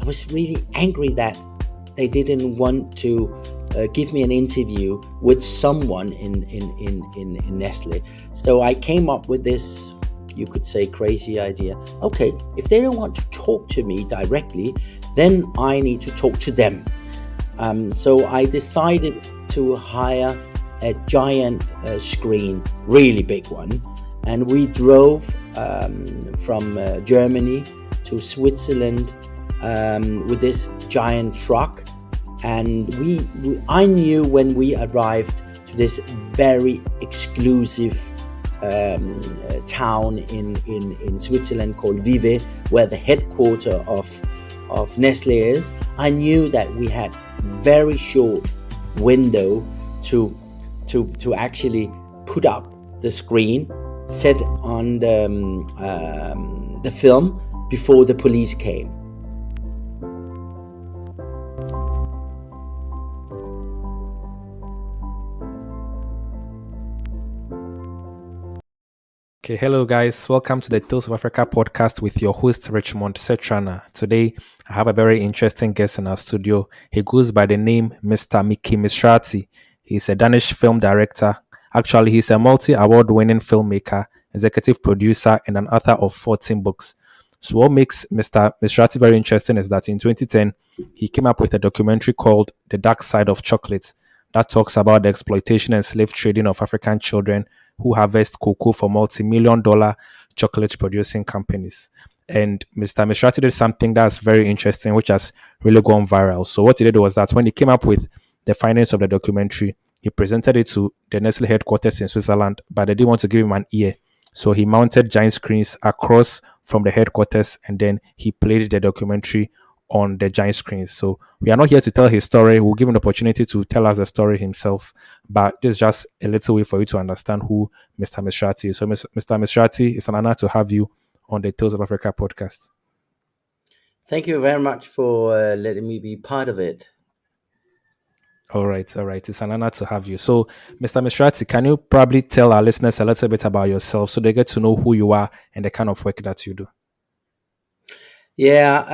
was really angry that they didn't want to give me an interview with someone in Nestle. So I came up with this, you could say, crazy idea. Okay, if they don't want to talk to me directly, then I need to talk to them. So I decided to hire a giant screen, really big one, and we drove from Germany to Switzerland with this giant truck. And I knew when we arrived to this very exclusive town in Switzerland called Vive, where the headquarter of Nestle is, I knew that we had very short window to actually put up the screen, set on the film before the police came. Okay, hello guys. Welcome to the Tales of Africa podcast with your host Richmond Setrana. Today, I have a very interesting guest in our studio. He goes by the name Mr Miki Misrati. He's a Danish film director. Actually, he's a multi-award winning filmmaker, executive producer, and an author of 14 books. So what makes Mr. Misrati very interesting is that in 2010, he came up with a documentary called The Dark Side of Chocolate that talks about the exploitation and slave trading of African children who harvest cocoa for multi-million-dollar chocolate producing companies. And Mr. Misrati did something that's very interesting, which has really gone viral. So what he did was that when he came up with the findings of the documentary, he presented it to the Nestle headquarters in Switzerland, but they didn't want to give him an ear. So he mounted giant screens across from the headquarters, and then he played the documentary on the giant screens. So we are not here to tell his story. We'll give him the opportunity to tell us the story himself. But this is just a little way for you to understand who Mr. Misrati is. So Mr. Misrati, it's an honor to have you on the Tales of Africa podcast. Thank you very much for letting me be part of it. All right. It's an honor to have you. So, Mr. Misrati, can you probably tell our listeners a little bit about yourself so they get to know who you are and the kind of work that you do? Yeah,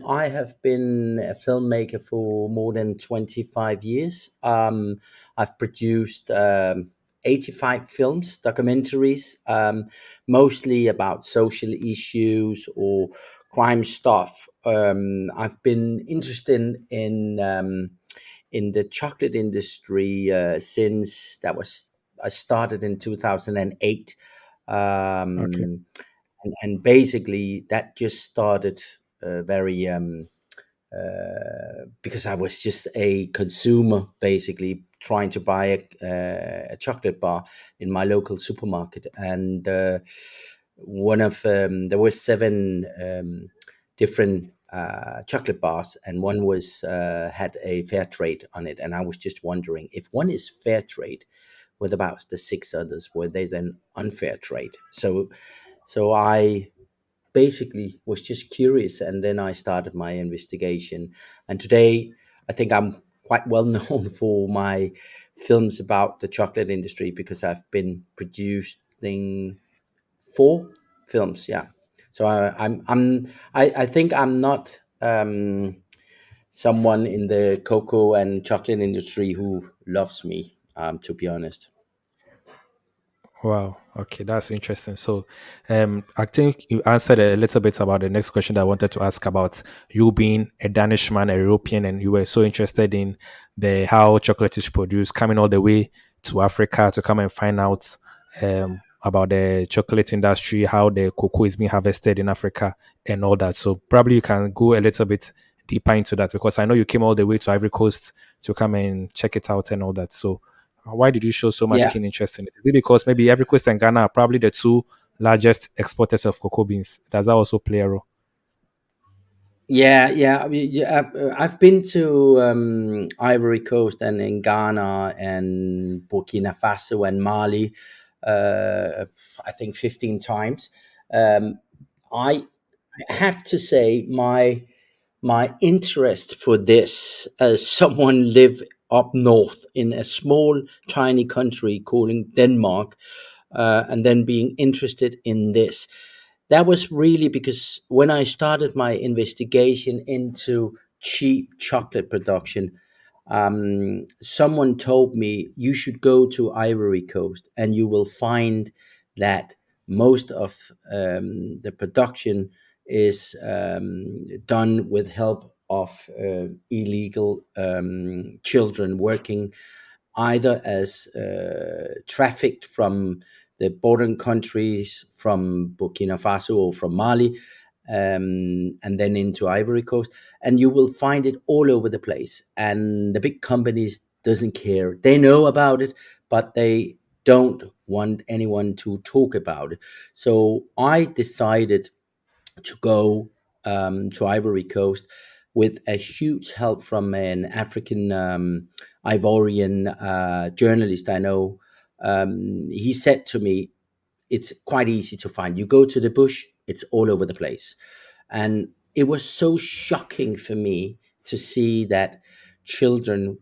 I have been a filmmaker for more than 25 years. I've produced 85 films, documentaries, mostly about social issues or crime stuff. I've been interested in the chocolate industry since I started in 2008. Okay. And basically that just started very because I was just a consumer, basically trying to buy a chocolate bar in my local supermarket, and there were 7 different chocolate bars, and one was had a fair trade on it, and I was just wondering, if one is fair trade, what about the 6 others? Were they then unfair trade? So I basically was just curious, and then I started my investigation. And today, I think I'm quite well known for my films about the chocolate industry, because I've been producing 4 films. Yeah, so I think I'm not someone in the cocoa and chocolate industry who loves me. To be honest. Wow. Okay, that's interesting. So, I think you answered a little bit about the next question that I wanted to ask about you being a Danish man, a European, and you were so interested in the how chocolate is produced, coming all the way to Africa to come and find out about the chocolate industry, how the cocoa is being harvested in Africa, and all that. So, probably you can go a little bit deeper into that because I know you came all the way to Ivory Coast to come and check it out and all that. So, why did you show so much Yeah. keen interest in it? Is it because maybe Ivory Coast and Ghana are probably the 2 largest exporters of cocoa beans? Does that also play a role? Yeah. I mean, yeah, I've been to Ivory Coast and in Ghana and Burkina Faso and Mali, I think 15 times. Um, I have to say my interest for this, as someone live up north in a small tiny country calling Denmark, and then being interested in this. That was really because when I started my investigation into cheap chocolate production, someone told me you should go to Ivory Coast and you will find that most of the production is done with help of illegal children working either as trafficked from the bordering countries from Burkina Faso or from Mali, and then into Ivory Coast, and you will find it all over the place. And the big companies doesn't care; they know about it, but they don't want anyone to talk about it. So I decided to go to Ivory Coast with a huge help from an African Ivorian journalist I know. He said to me, it's quite easy to find. You go to the bush, it's all over the place. And it was so shocking for me to see that children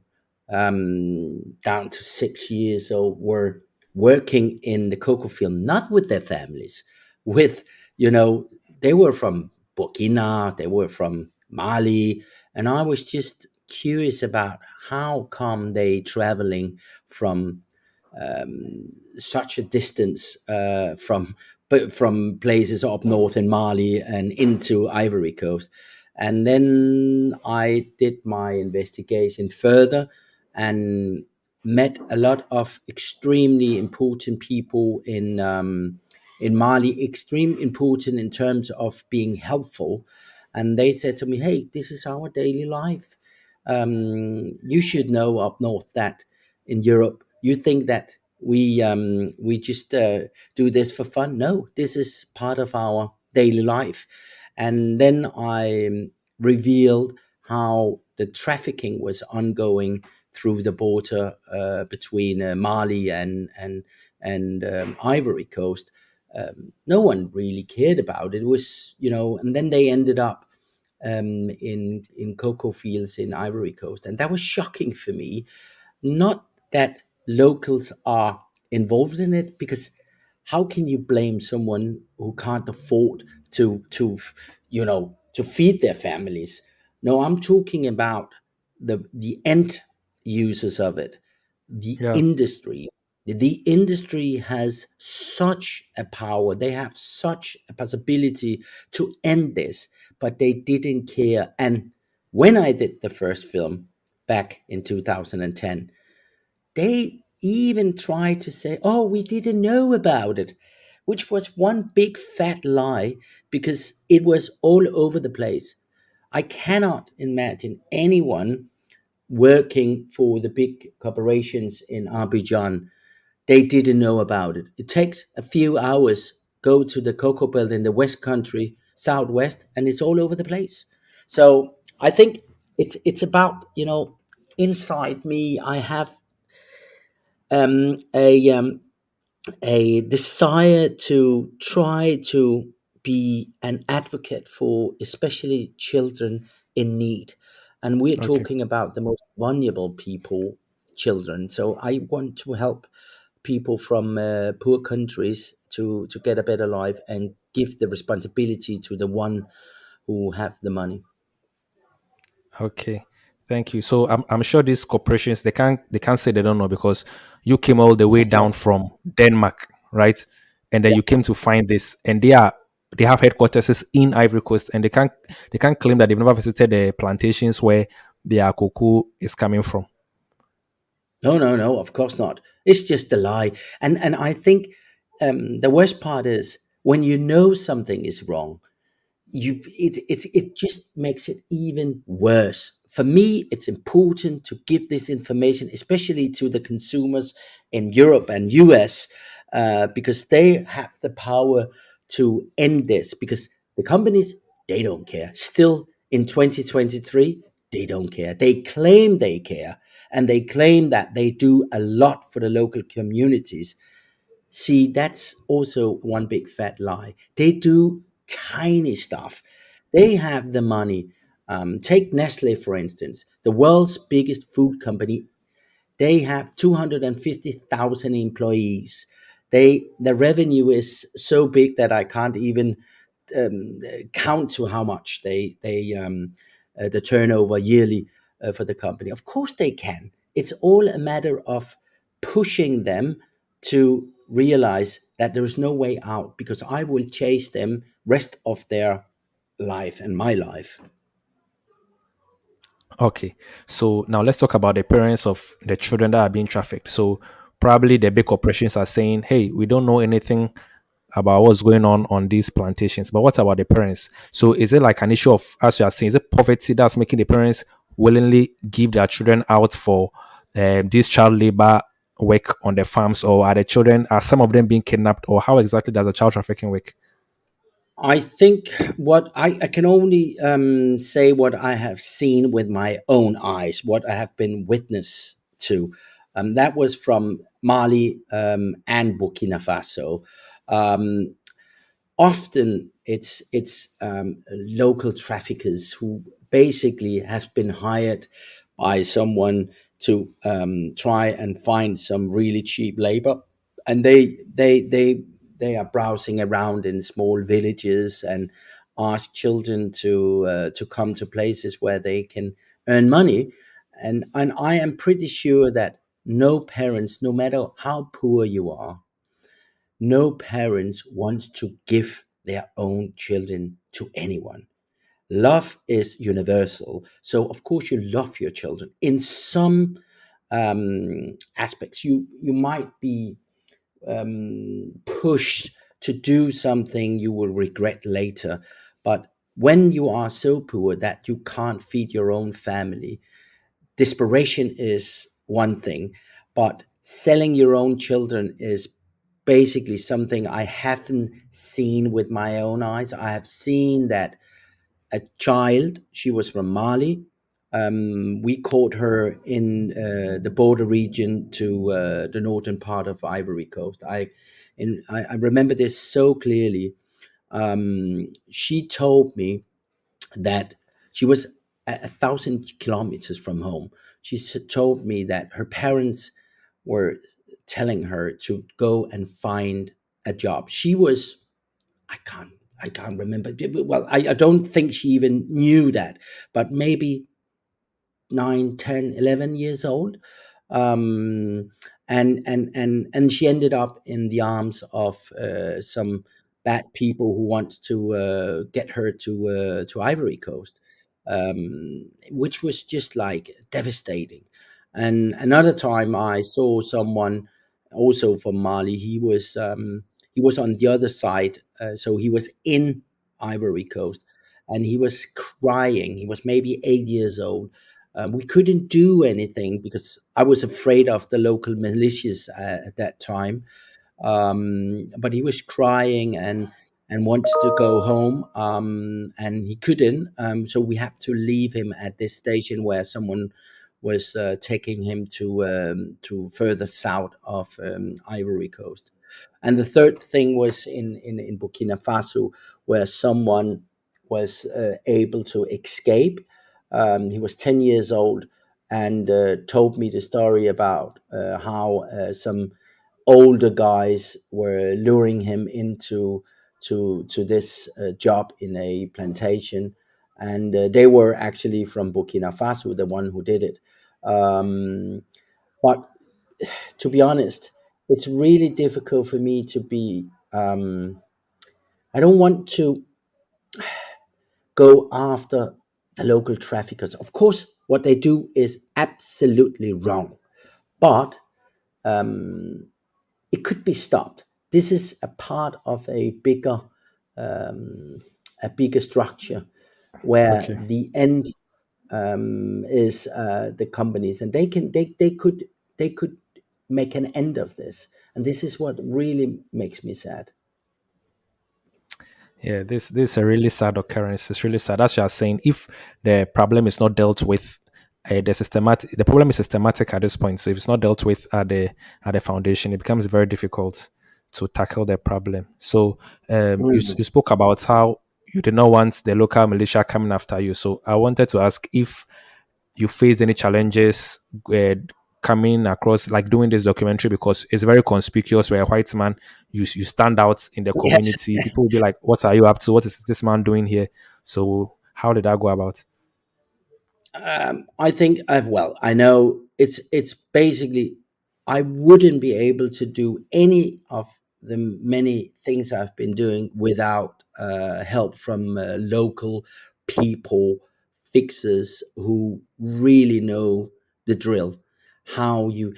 down to 6 years old were working in the cocoa field, not with their families, with, you know, they were from Burkina, they were from Mali. And I was just curious about how come they traveling from such a distance from places up north in Mali and into Ivory Coast. And then I did my investigation further and met a lot of extremely important people in Mali, extreme important in terms of being helpful. And they said to me, "Hey, this is our daily life. You should know up north that in Europe, you think that we just do this for fun. No, this is part of our daily life." And then I revealed how the trafficking was ongoing through the border between Mali and Ivory Coast. No one really cared about it. It was, you know, and then they ended up in cocoa fields in Ivory Coast, and that was shocking for me. Not that locals are involved in it, because how can you blame someone who can't afford to to feed their families? No, I'm talking about the end users of it, the Yeah. industry. The industry has such a power, they have such a possibility to end this, but they didn't care. And when I did the first film back in 2010, they even tried to say, "Oh, we didn't know about it," which was one big fat lie, because it was all over the place. I cannot imagine anyone working for the big corporations in Abidjan, they didn't know about it. It takes a few hours, go to the cocoa belt in the West Country, Southwest, and it's all over the place. So I think it's about, inside me, I have um, a um, a desire to try to be an advocate for especially children in need. And we're Okay. talking about the most vulnerable people, children. So I want to help people from poor countries to get a better life and give the responsibility to the one who have the money. Okay. Thank you. So I'm sure these corporations they can't say they don't know, because you came all the way down No, from Denmark, right? And then yeah. you came to find this, and they have headquarters in Ivory Coast, and they can't claim that they've never visited the plantations where their cocoa is coming from. No, no, no, of course not. It's just a lie. And I think the worst part is when you know something is wrong, it just makes it even worse. For me, it's important to give this information, especially to the consumers in Europe and US, because they have the power to end this. Because the companies, they don't care. Still in 2023, they don't care. They claim they care, and they claim that they do a lot for the local communities. See, that's also one big fat lie. They do tiny stuff. They have the money. Take Nestle, for instance, the world's biggest food company. They have 250,000 employees. The revenue is so big that I can't even count to how much the turnover yearly for the company. Of course they can. It's all a matter of pushing them to realize that there is no way out, because I will chase them rest of their life and my life. Okay, so now let's talk about the parents of the children that are being trafficked. So probably the big corporations are saying, "Hey, we don't know anything about what's going on these plantations." But what about the parents? So is it like an issue of, as you are saying, is it poverty that's making the parents willingly give their children out for this child labor work on the farms, or are some of them being kidnapped, or how exactly does the child trafficking work? I think what I can only say what I have seen with my own eyes, what I have been witness to. That was from Mali and Burkina Faso. Um, Often it's local traffickers who basically has been hired by someone to try and find some really cheap labor, and they are browsing around in small villages and ask children to come to places where they can earn money, and I am pretty sure that no parents, no matter how poor you are, no parents want to give their own children to anyone. Love is universal. So, of course, you love your children. In some aspects, you might be pushed to do something you will regret later. But when you are so poor that you can't feed your own family, desperation is one thing, but selling your own children is basically something I haven't seen with my own eyes. I have seen that a child, she was from Mali. We caught her in the border region to the northern part of Ivory Coast. I remember this so clearly. She told me that she was a thousand kilometers from home. She told me that her parents were telling her to go and find a job. She was, I can't, I can't remember. Well, I don't think she even knew that, but maybe 9, 10, 11 years old. um, and she ended up in the arms of some bad people who want to get her to Ivory Coast, which was just like devastating. And another time I saw someone also from Mali. He was on the other side, so he was in Ivory Coast, and he was crying. He was maybe 8 years old. We couldn't do anything because I was afraid of the local militias at that time. But he was crying and wanted to go home, and he couldn't. So we had to leave him at this station where someone was taking him to further south of Ivory Coast. And the third thing was in Burkina Faso, where someone was able to escape. He was 10 years old and told me the story about how some older guys were luring him into to this job in a plantation, and they were actually from Burkina Faso, the one who did it. Um, but to be honest, it's really difficult for me to be. I don't want to go after the local traffickers. Of course, what they do is absolutely wrong, but um, it could be stopped. This is a part of um, a bigger structure where Okay. the end is the companies, and they could make an end of this. And this is what really makes me sad. Yeah, this is a really sad occurrence. It's really sad. As you are saying, if the problem is not dealt with, the problem is systematic at this point. So if it's not dealt with at the foundation, it becomes very difficult to tackle the problem. So Mm. you spoke about how you did not want the local militia coming after you. So I wanted to ask if you faced any challenges coming across, like doing this documentary, because it's very conspicuous. Where a white man, you stand out in the Yes. community. People will be like, "What are you up to? What is this man doing here?" So how did that go about? I think well, I know it's basically I wouldn't be able to do any of the many things I've been doing without help from local people, fixers who really know the drill. How you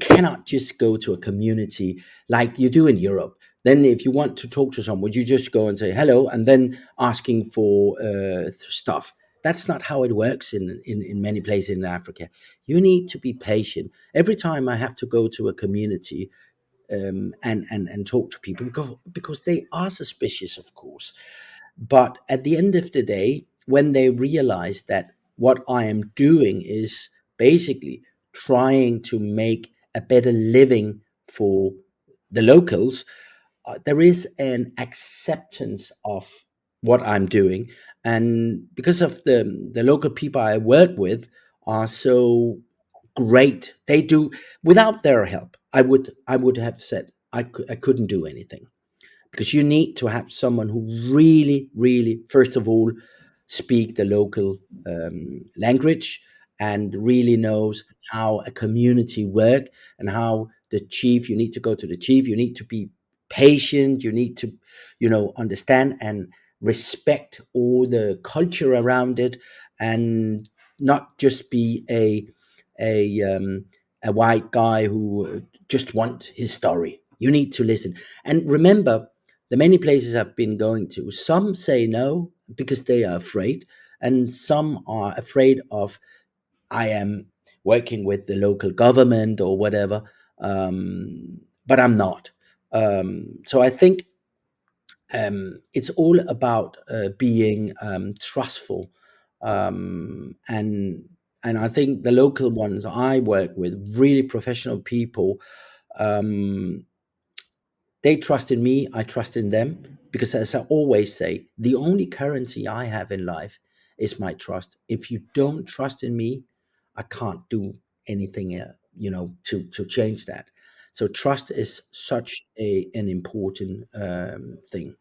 cannot just go to a community like you do in Europe. Then, if you want to talk to someone, you just go and say hello, and then asking for stuff. That's not how it works in many places in Africa. You need to be patient. Every time I have to go to a community and talk to people because they are suspicious, of course. But at the end of the day, when they realize that what I am doing is basically trying to make a better living for the locals, there is an acceptance of what I'm doing, and because of the local people I work with are so great, they do without their help. I would have said I couldn't do anything because you need to have someone who really, really, first of all, speak the local language and really knows how a community work and how the chief. You need to go to the chief. You need to be patient. You need to, understand and respect all the culture around it, and not just be a a white guy who just want his story. You need to listen and remember the many places I've been going to, some say no because they are afraid, and some are afraid of I am working with the local government or whatever. But I'm not. So I think it's all about being trustful, and I think the local ones I work with, really professional people, um, they trust in me, I trust in them. Because as I always say, the only currency I have in life is my trust. If you don't trust in me, I can't do anything, to change that. So trust is such an important thing.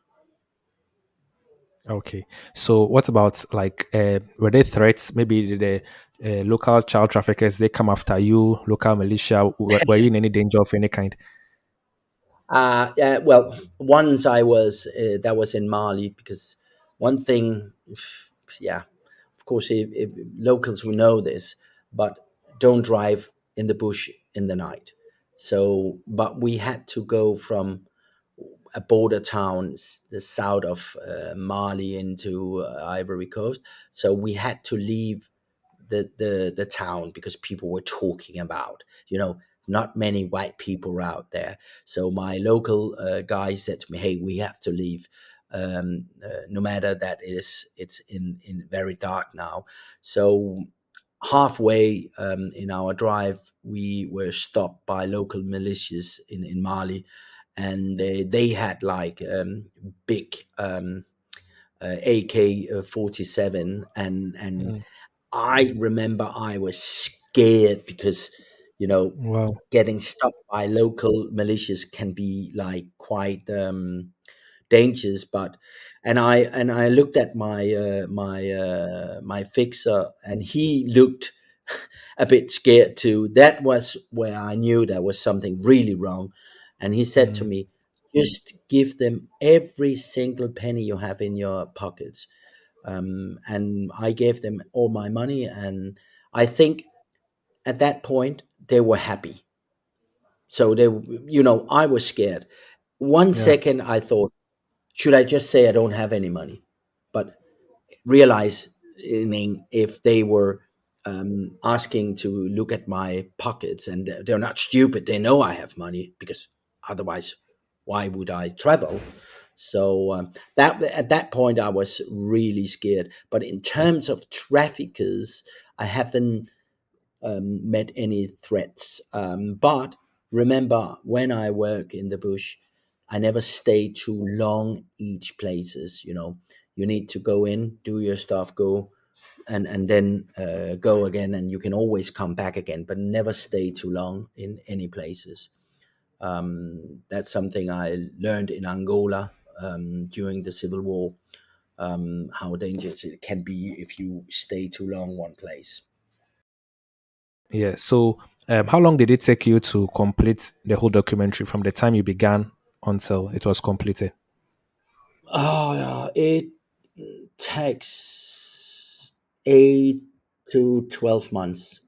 Okay. So what about like were there threats? Maybe the local child traffickers they come after you, local militia. Were you in any danger of any kind? Yeah, well, once I was that was in Mali because one thing, yeah, of course, if locals will know this, but don't drive in the bush in the night. So, but we had to go from a border town, the south of Mali, into Ivory Coast. So we had to leave the town because people were talking about, not many white people were out there. So my local guy said to me, "Hey, we have to leave." No matter that it's in very dark now. So halfway in our drive, we were stopped by local militias in Mali, and they had like big AK-47, and Mm. I remember I was scared because, you know, Wow. getting stopped by local militias can be like quite dangerous. But and I looked at my fixer, and he looked a bit scared too. That was where I knew there was something really wrong. And he said to Mm. me, "Just give them every single penny you have in your pockets." And I gave them all my money, and I think at that point they were happy. So I was scared. One Yeah. second I thought, should I just say I don't have any money? But realizing if they were asking to look at my pockets, and they're not stupid, they know I have money, because otherwise, why would I travel? So that at that point, I was really scared. But in terms of traffickers, I haven't met any threats. But remember, when I work in the bush, I never stay too long each places. You need to go in, do your stuff, go. and then go again, and you can always come back again, but never stay too long in any places. That's something I learned in Angola during the civil war, how dangerous it can be if you stay too long one place. Yeah. So, how long did it take you to complete the whole documentary from the time you began until it was completed? Oh, yeah, it takes 8 to 12 months.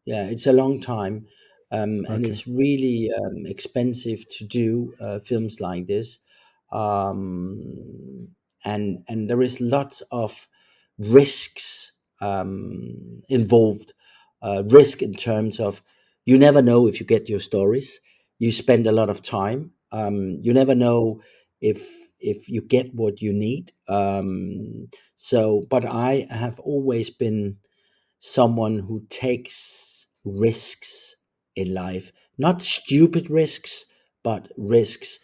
Yeah, it's a long time, and Okay. it's really expensive to do films like this, and there is lots of risks involved. Risk in terms of you never know if you get your stories. You spend a lot of time. You never know if you get what you need. But I have always been someone who takes risks in life, not stupid risks, but risks.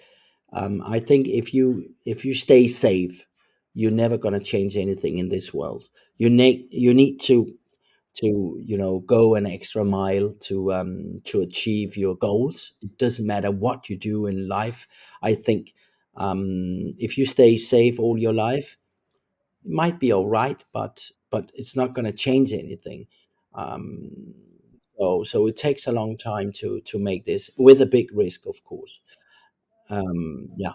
I think if you stay safe, you're never gonna change anything in this world. You need to go an extra mile to achieve your goals. It doesn't matter what you do in life. I think if you stay safe all your life, it might be all right, but it's not going to change anything. Um, so it takes a long time to make this with a big risk, of course. Yeah.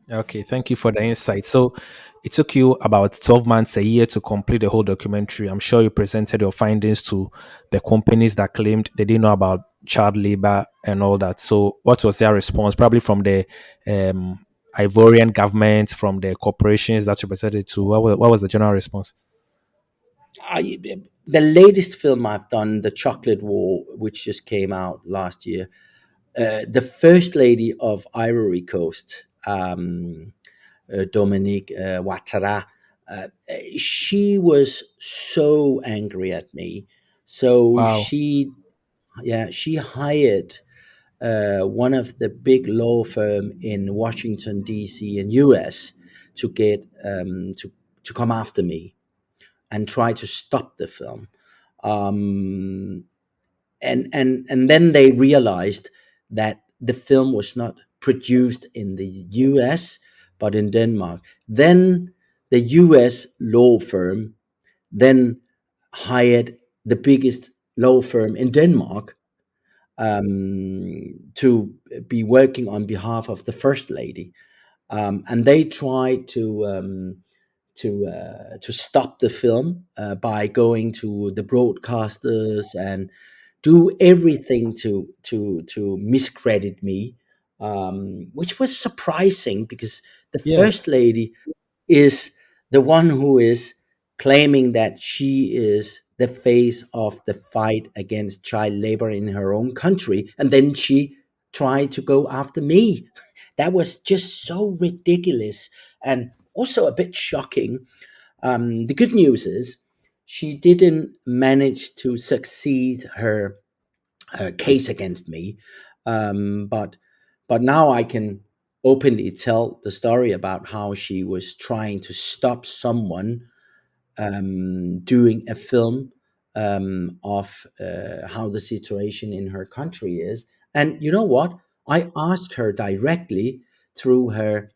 Okay, thank you for the insight. So, it took you about 12 months, a year to complete the whole documentary. I'm sure you presented your findings to the companies that claimed they didn't know about child labor and all that. So, what was their response? Probably from the um, Ivorian government, from the corporations that you presented to. What was the general response? I, the latest film I've done, The Chocolate War, which just came out last year, the first lady of Ivory Coast, Dominique Ouattara, uh, she was so angry at me. So Wow. she hired one of the big law firm in Washington D.C. in U.S. to get to come after me and try to stop the film. Um, and then they realized that the film was not produced in the U.S. but in Denmark. Then the U.S. law firm then hired the biggest law firm in Denmark to be working on behalf of the first lady, and they tried to stop the film by going to the broadcasters and do everything to miscredit me, which was surprising because the Yeah. first lady is the one who is claiming that she is the face of the fight against child labor in her own country, and then she tried to go after me. That was just so ridiculous and also a bit shocking. The good news is she didn't manage to succeed her case against me, but now I can openly tell the story about how she was trying to stop someone doing a film of how the situation in her country is. And you know what? I asked her directly through her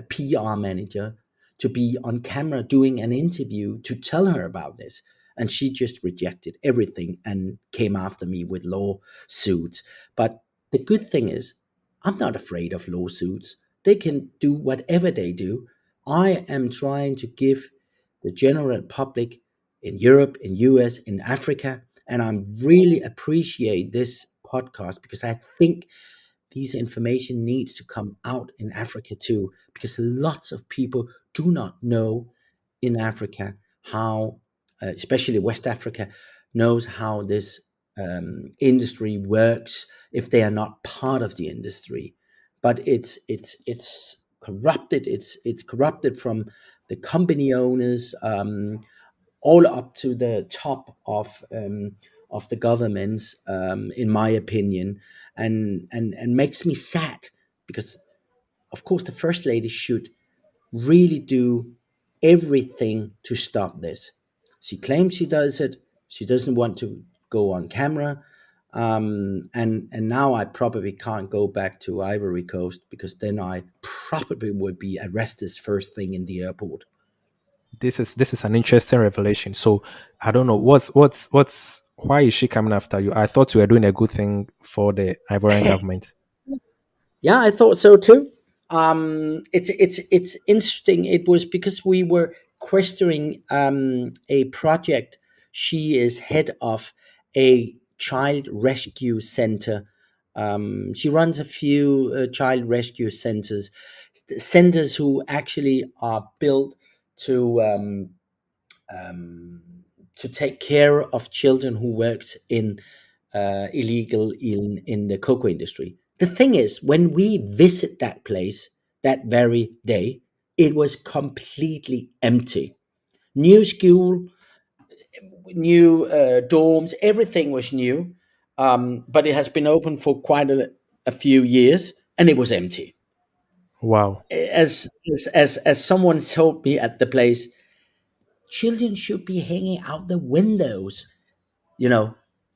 PR manager to be on camera doing an interview to tell her about this. And she just rejected everything and came after me with lawsuits. But the good thing is, I'm not afraid of lawsuits. They can do whatever they do. I am trying to give the general public in Europe, in US, in Africa. And I really appreciate this podcast because I think these information needs to come out in Africa too, because lots of people do not know in Africa how, especially West Africa, knows how this industry works if they are not part of the industry. But it's corrupted. It's corrupted from the company owners all up to the top of the governments, in my opinion, and makes me sad because, of course, the first lady should really do everything to stop this. She claims she does it. She doesn't want to go on camera. And now I probably can't go back to Ivory Coast because then I probably would be arrested first thing in the airport. This is an interesting revelation. So I don't know what's why is she coming after you? I thought you were doing a good thing for the Ivorian government. Yeah, I thought so too. It's interesting. It was because we were questioning a project. She is head of a child rescue center. She runs a few child rescue centers, centers who actually are built to um, um, to take care of children who works in illegal in the cocoa industry. The thing is, when we visit that place that very day, it was completely empty. New school, new dorms, everything was new, but it has been open for quite a few years, and it was empty. Wow. As someone told me at the place, children should be hanging out the windows. You know,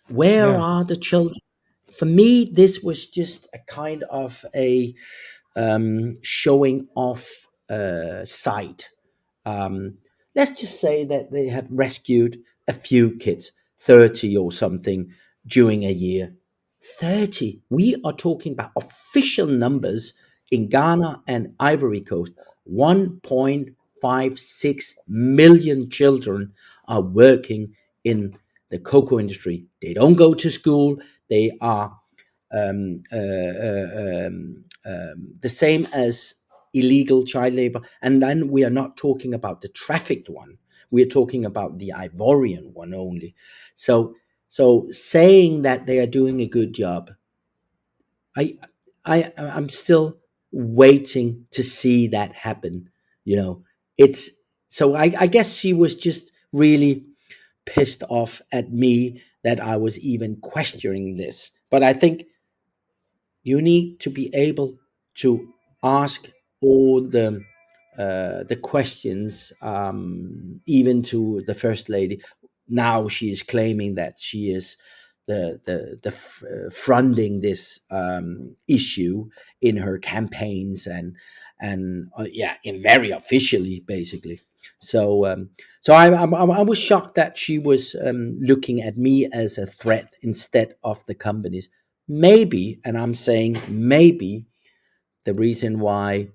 where Yeah. are the children? For me, this was just a kind of a showing off site. Um, let's just say that they have rescued a few kids, 30 or something, during a year. 30. We are talking about official numbers in Ghana and Ivory Coast. 1.56 million children are working in the cocoa industry. They don't go to school. They are the same as illegal child labor. And then we are not talking about the trafficked one. We are talking about the Ivorian one only. So, so saying that they are doing a good job, I, I'm still waiting to see that happen. You know, it's so I guess she was just really pissed off at me that I was even questioning this. But I think you need to be able to ask all the questions, even to the first lady. Now she is claiming that she is fronting this issue in her campaigns and yeah, in very officially basically. So I was shocked that she was looking at me as a threat instead of the companies. Maybe, and I'm saying maybe, the reason why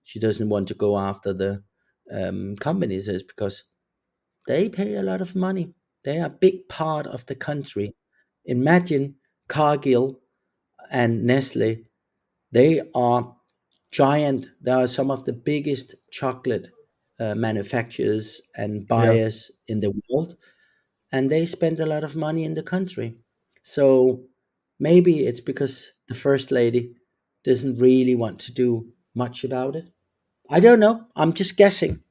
she doesn't want to go after the companies is because they pay a lot of money. They are a big part of the country. Imagine Cargill and Nestle. They are giant. They are some of the biggest chocolate manufacturers and Yeah. buyers in the world, and they spend a lot of money in the country. So maybe it's because the first lady doesn't really want to do much about it. I don't know. I'm just guessing.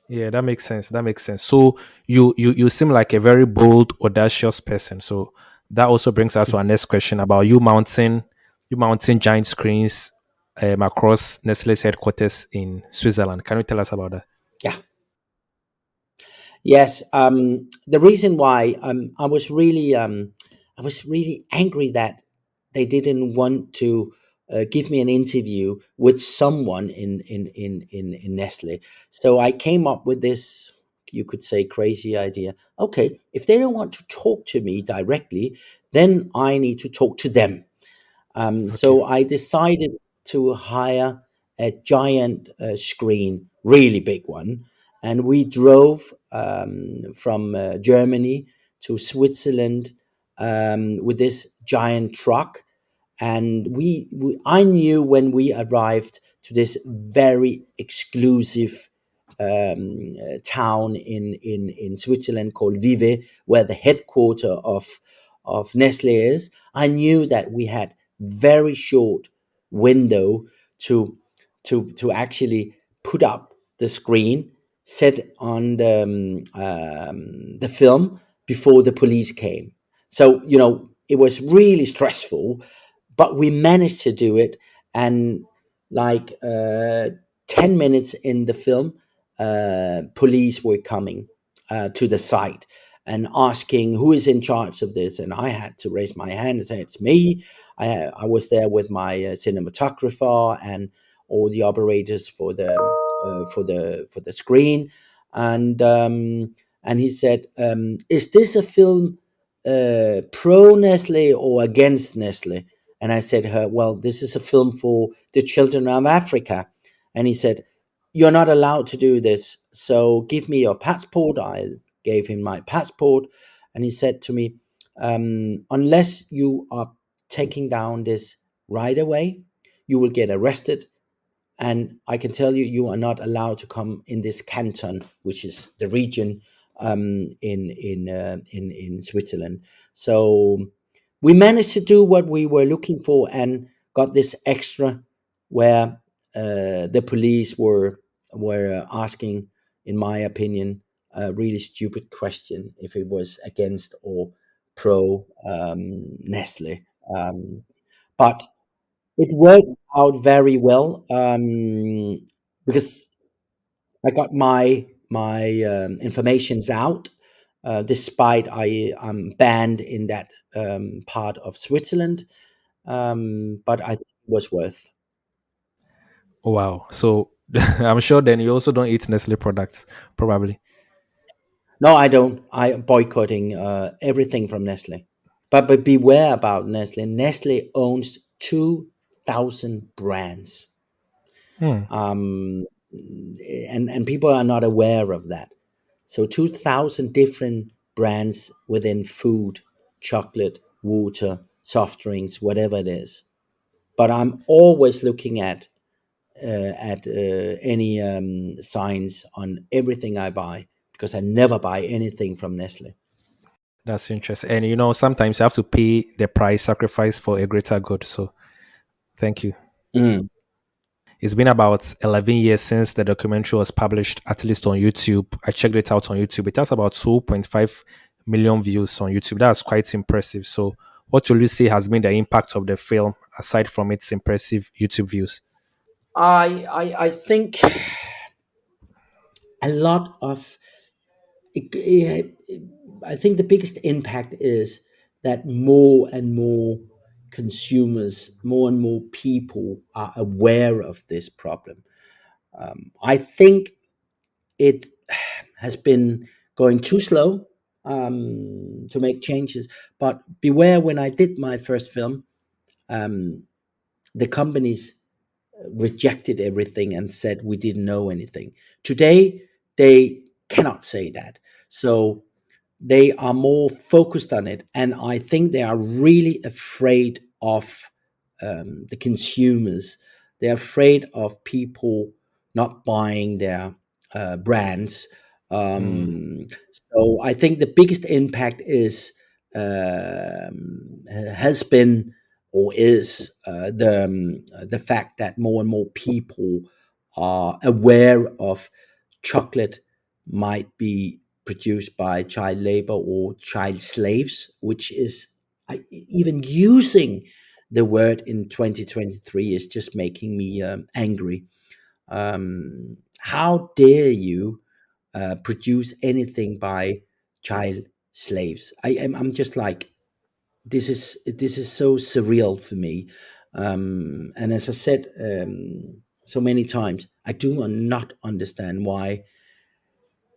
Yeah, that makes sense. That makes sense. So you seem like a very bold, audacious person. So that also brings us to our next question about you mounting giant screens across Nestle's headquarters in Switzerland. Can you tell us about that? Yeah. Yes. The reason why I was really angry that they didn't want to give me an interview with someone in Nestle. So I came up with this, you could say, crazy idea. Okay, if they don't want to talk to me directly, then I need to talk to them. Okay. So I decided to hire a giant screen, really big one, and we drove from Germany to Switzerland with this giant truck. And we I knew when we arrived to this very exclusive town in Switzerland called Vive, where the headquarter of Nestle is. I knew that we had very short window to to actually put up the screen, set on the film before the police came. So you know it was really stressful, but we managed to do it. And like 10 minutes in the film, police were coming to the site and asking who is in charge of this. And I had to raise my hand and say, it's me. I was there with my cinematographer and all the operators for the screen. And he said, is this a film pro Nestle or against Nestle? And I said, her, well, this is a film for the children of Africa. And he said, you're not allowed to do this. So give me your passport. I gave him my passport. And he said to me, unless you are taking down this right away, you will get arrested. And I can tell you, you are not allowed to come in this canton, which is the region in Switzerland. So we managed to do what we were looking for and got this extra, where the police were asking, in my opinion, a really stupid question if it was against or pro Nestle. But it worked out very well, because I got my informations out, despite I'm banned in that part of Switzerland. But I think it was worth. Wow. So I'm sure then you also don't eat Nestle products, probably. No, I don't. I am boycotting everything from Nestle. But beware about Nestle. Nestle owns 2,000 brands. Hmm. Um, and people are not aware of that. So 2,000 different brands within food, chocolate, water, soft drinks, whatever it is. But I'm always looking at any signs on everything I buy, because I never buy anything from Nestle. That's interesting. And sometimes you have to pay the price sacrifice for a greater good. So thank you. Mm. It's been about 11 years since the documentary was published, at least on YouTube. I checked it out on YouTube. It has about 2.5 million views on YouTube. That's quite impressive. So, what will you say has been the impact of the film aside from its impressive YouTube views? I think a lot of I think the biggest impact is that more and more consumers, more and more people are aware of this problem. I think it has been going too slow to make changes. But beware, when I did my first film, um, the companies rejected everything and said we didn't know anything. Today, they cannot say that. So they are more focused on it, and I think they are really afraid of the consumers. They're afraid of people not buying their brands. Mm, So I think the biggest impact is has been or is the fact that more and more people are aware of chocolate might be produced by child labor or child slaves, which is even using the word in 2023 is just making me angry. How dare you produce anything by child slaves? I'm just like, this is so surreal for me. And as I said so many times, I do not understand why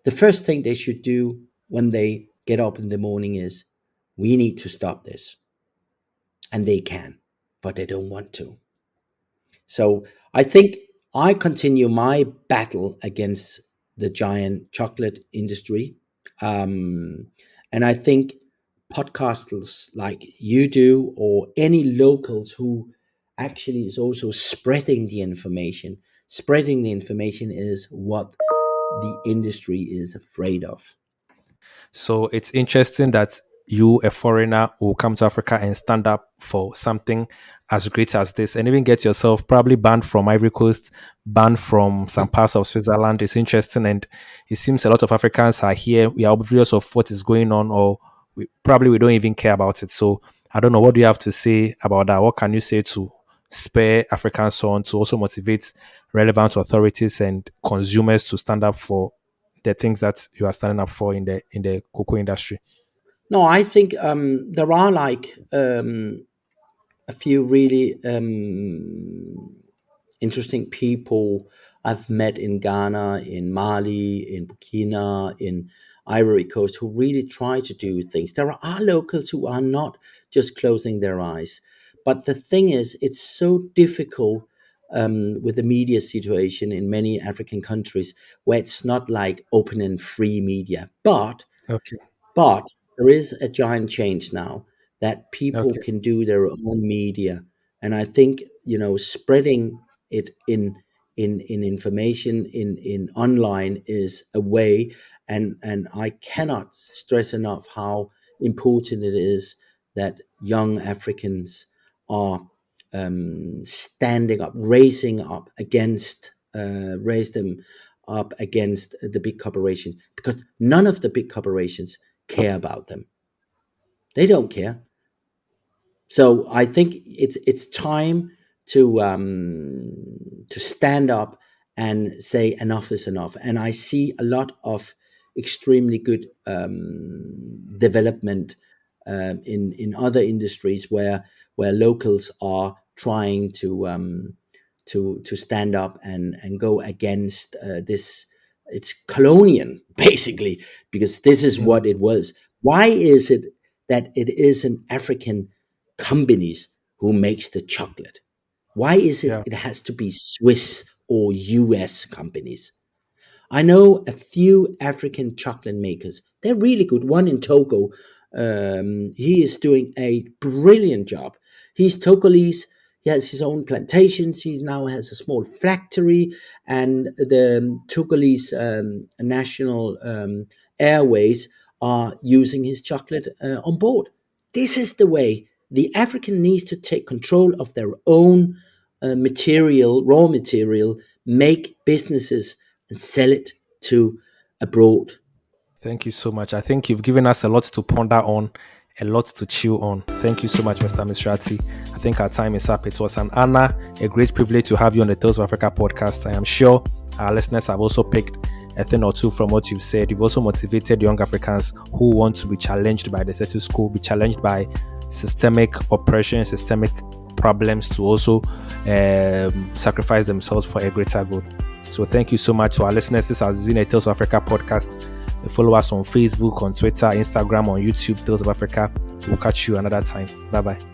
the first thing they should do when they get up in the morning is, we need to stop this. And they can, but they don't want to. So I think I continue my battle against the giant chocolate industry. Um, and I think podcasters like you do, or any locals who actually is also spreading the information is what the industry is afraid of. So it's interesting that you, a foreigner, will come to Africa and stand up for something as great as this, and even get yourself probably banned from Ivory Coast, banned from some parts of Switzerland. It's interesting, and it seems a lot of Africans are here. We are oblivious of what is going on, or we don't even care about it. So I don't know. What do you have to say about that? What can you say to spur Africans on, to also motivate relevant authorities and consumers to stand up for the things that you are standing up for in the cocoa industry? No, I think there are like a few really interesting people I've met in Ghana, in Mali, in Burkina, in Ivory Coast who really try to do things. There are locals who are not just closing their eyes. But the thing is, it's so difficult with the media situation in many African countries where it's not like open and free media. Okay. But there is a giant change now that people Okay. can do their own media, and I think spreading it in information in online is a way, and I cannot stress enough how important it is that young Africans are standing up, raise them up against the big corporations, because none of the big corporations care about them. They don't care. So I think it's time to stand up and say enough is enough. And I see a lot of extremely good development in other industries where locals are trying to stand up and go against this. It's colonial, basically, because this is Mm, what it was. Why is it that it isn't African companies who makes the chocolate? Why is it yeah. it has to be Swiss or US companies? I know a few African chocolate makers. They're really good. One in Togo, he is doing a brilliant job. He's Togolese. He has his own plantations. He now has a small factory, and the Togolese national airways are using his chocolate on board. This is the way the African needs to take control of their own raw material, make businesses and sell it to abroad. Thank you so much. I think you've given us a lot to ponder on, a lot to chew on. Thank you so much, Mr. Misrati. I think our time is up. It was an honor, a great privilege to have you on the Tales of Africa podcast. I am sure our listeners have also picked a thing or two from what you've said. You've also motivated young Africans who want to be challenged by the status quo, be challenged by systemic oppression, systemic problems, to also sacrifice themselves for a greater good. So thank you so much to our listeners. This has been a Tales of Africa podcast. Follow us on Facebook, on Twitter, Instagram, on YouTube, Tales of Africa. We'll catch you another time. Bye bye.